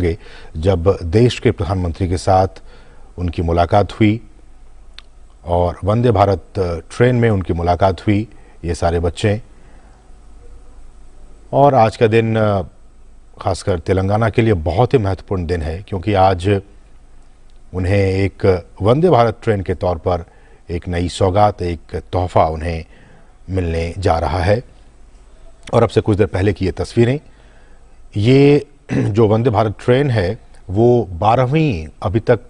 होंगे जब देश के प्रधानमंत्री के साथ उनकी मुलाकात हुई और वंदे भारत ट्रेन में उनकी मुलाकात हुई, ये सारे बच्चे। और आज का दिन खासकर तेलंगाना के लिए बहुत ही महत्वपूर्ण दिन है, क्योंकि आज उन्हें एक वंदे भारत ट्रेन के तौर पर एक नई सौगात, एक तोहफा उन्हें मिलने जा रहा है। और अब से कुछ देर पहले की ये तस्वीरें, ये जो वंदे भारत ट्रेन है वो 12वीं, अभी तक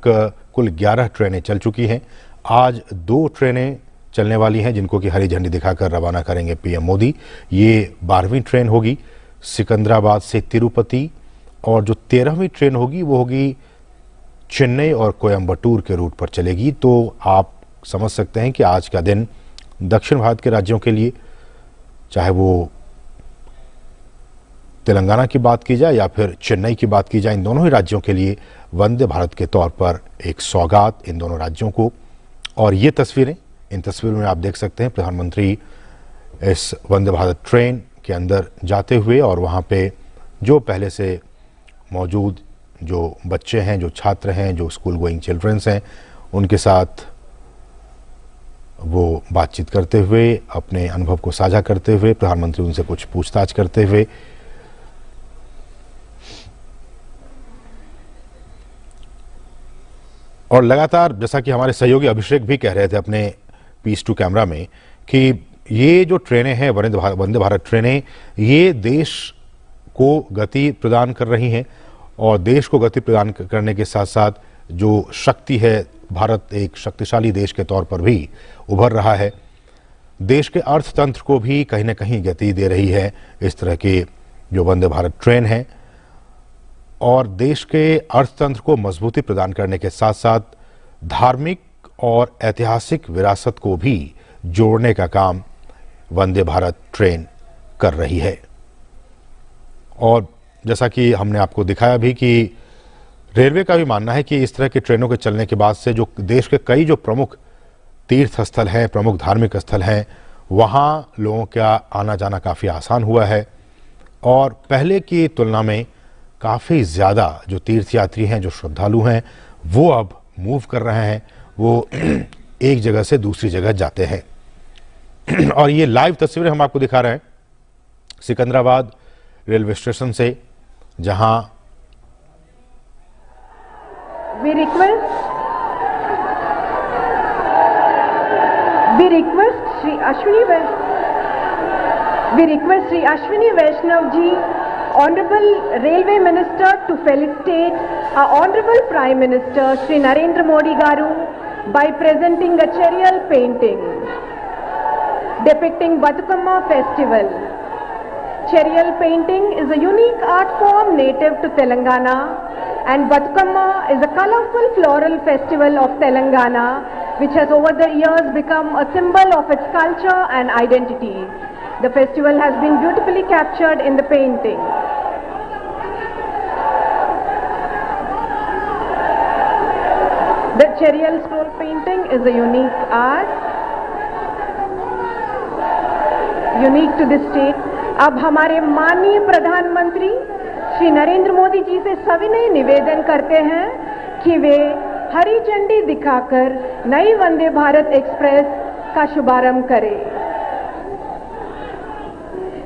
कुल 11 ट्रेनें चल चुकी हैं। आज 2 ट्रेनें चलने वाली हैं जिनको कि हरी झंडी दिखाकर रवाना करेंगे पीएम मोदी। ये 12वीं ट्रेन होगी सिकंदराबाद से तिरुपति, और जो 13वीं ट्रेन होगी वो होगी चेन्नई और कोयम्बटूर के रूट पर चलेगी। तो आप समझ सकते हैं कि आज का दिन दक्षिण भारत के राज्यों के लिए, चाहे वो तेलंगाना की बात की जाए या फिर चेन्नई की बात की जाए, इन दोनों ही राज्यों के लिए वंदे भारत के तौर पर एक सौगात इन दोनों राज्यों को। और ये तस्वीरें, इन तस्वीरों में आप देख सकते हैं प्रधानमंत्री इस वंदे भारत ट्रेन के अंदर जाते हुए, और वहाँ पे जो पहले से मौजूद जो बच्चे हैं, जो छात्र हैं, जो स्कूल गोइंग चिल्ड्रंस हैं, उनके साथ वो बातचीत करते हुए, अपने अनुभव को साझा करते हुए, प्रधानमंत्री उनसे कुछ पूछताछ करते हुए। और लगातार, जैसा कि हमारे सहयोगी अभिषेक भी कह रहे थे अपने पीस टू कैमरा में, कि ये जो ट्रेनें हैं वंदे भारत ट्रेनें, ये देश को गति प्रदान कर रही हैं, और देश को गति प्रदान करने के साथ साथ जो शक्ति है, भारत एक शक्तिशाली देश के तौर पर भी उभर रहा है। देश के अर्थतंत्र को भी कहीं ना कहीं गति दे रही है इस तरह के जो वंदे भारत ट्रेन है, और देश के अर्थतंत्र को मजबूती प्रदान करने के साथ साथ धार्मिक और ऐतिहासिक विरासत को भी जोड़ने का काम वंदे भारत ट्रेन कर रही है। और जैसा कि हमने आपको दिखाया भी कि रेलवे का भी मानना है कि इस तरह की ट्रेनों के चलने के बाद से जो देश के कई जो प्रमुख तीर्थ स्थल हैं, प्रमुख धार्मिक स्थल हैं, वहाँ लोगों का आना जाना काफ़ी आसान हुआ है, और पहले की तुलना में काफ़ी ज़्यादा जो तीर्थयात्री हैं, जो श्रद्धालु हैं, वो अब मूव कर रहे हैं, वो एक जगह से दूसरी जगह जाते हैं। और ये लाइव तस्वीरें हम आपको दिखा रहे हैं सिकंदराबाद रेलवे स्टेशन से, जहां We request Shri Ashwini Vaishnav ji, Honorable Railway Minister, to felicitate our Honorable Prime Minister Shri Narendra Modi Garu by presenting a charial painting depicting Bathukamma festival. Charial painting is a unique art form native to Telangana, and Bathukamma is a colorful floral festival of Telangana which has over the years become a symbol of its culture and identity. The festival has been beautifully captured in the painting. The charial scroll painting is a unique art, unique to this state. अब हमारे माननीय प्रधानमंत्री श्री नरेंद्र मोदी जी से सविनय निवेदन करते हैं कि वे हरी झंडी दिखाकर नई वंदे भारत एक्सप्रेस का शुभारंभ करें।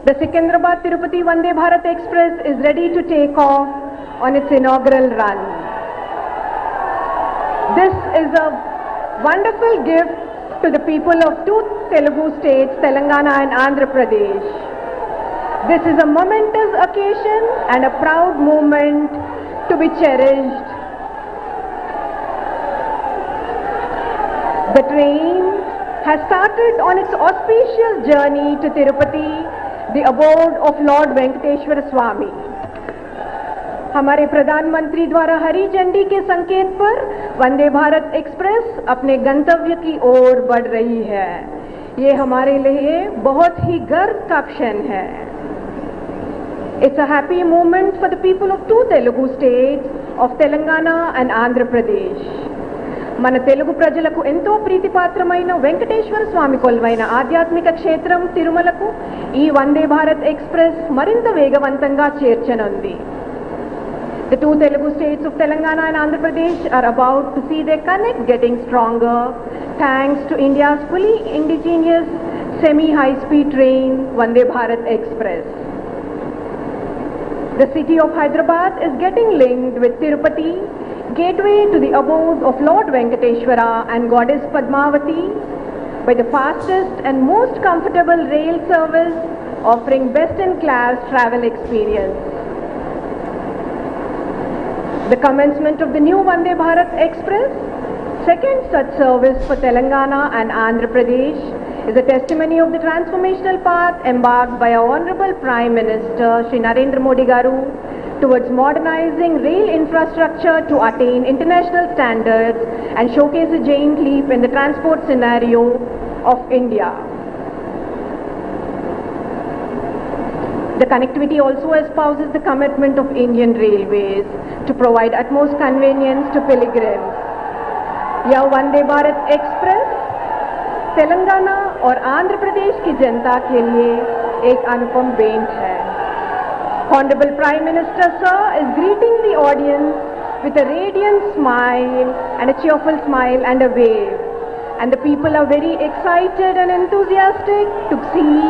The Secunderabad Tirupati Vande Bharat Express is ready to take off on its inaugural run. This is a wonderful gift to the people of two Telugu states, Telangana and Andhra Pradesh. This is a momentous occasion and a proud moment to be cherished. The train has started on its auspicious journey to Tirupati, the abode of Lord Venkateshwara Swami. हमारे प्रधानमंत्री द्वारा हरी झंडी के संकेत पर Vande Bharat express अपने गंतव्य की ओर बढ़ रही है। ये हमारे लिए बहुत ही गर्व का क्षण है। It's a happy moment for the people of two Telugu states of Telangana and Andhra Pradesh. మన తెలుగు ప్రజలకు ఎంతో ప్రీతిపాత్రమైన వెంకటేశ్వర స్వామి కొలువైన ఆధ్యాత్మిక క్షేత్రం తిరుమలకు ఈ వందే భారత్ ఎక్స్ప్రెస్ మరింత వేగవంతంగా చేర్చనుంది. The two Telugu states of Telangana and Andhra Pradesh are about to see their connect getting stronger thanks to India's fully indigenous semi-high-speed train Vande Bharat Express. The city of Hyderabad is getting linked with Tirupati, gateway to the abode of Lord Venkateshwara and Goddess Padmavati, by the fastest and most comfortable rail service offering best-in-class travel experience. The commencement of the new Vande Bharat Express, second such service for Telangana and Andhra Pradesh, is a testimony of the transformational path embarked by our Honorable Prime Minister Shri Narendra Modi Garu towards modernizing rail infrastructure to attain international standards and showcase a giant leap in the transport scenario of India. The connectivity also espouses the commitment of Indian Railways to provide utmost convenience to pilgrims. यह Vande Bharat express Telangana और आंध्र प्रदेश की जनता के लिए एक अनुपम भेंट है. Honorable Prime Minister Sir is greeting the audience with a radiant smile and a cheerful smile and a wave. And the people are very excited and enthusiastic to see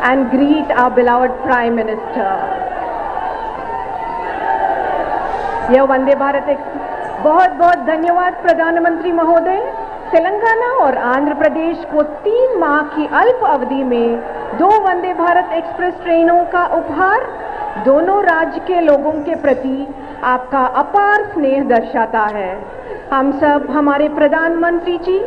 and greet our beloved Prime Minister. यह Vande Bharat express. बहुत बहुत धन्यवाद प्रधानमंत्री महोदय. तेलंगाना और आंध्र प्रदेश को 3 माह की अल्प अवधि में 2 वंदे भारत एक्सप्रेस ट्रेनों का उपहार दोनों राज्य के लोगों के प्रति आपका अपार स्नेह दर्शाता है. हम सब हमारे प्रधानमंत्री जी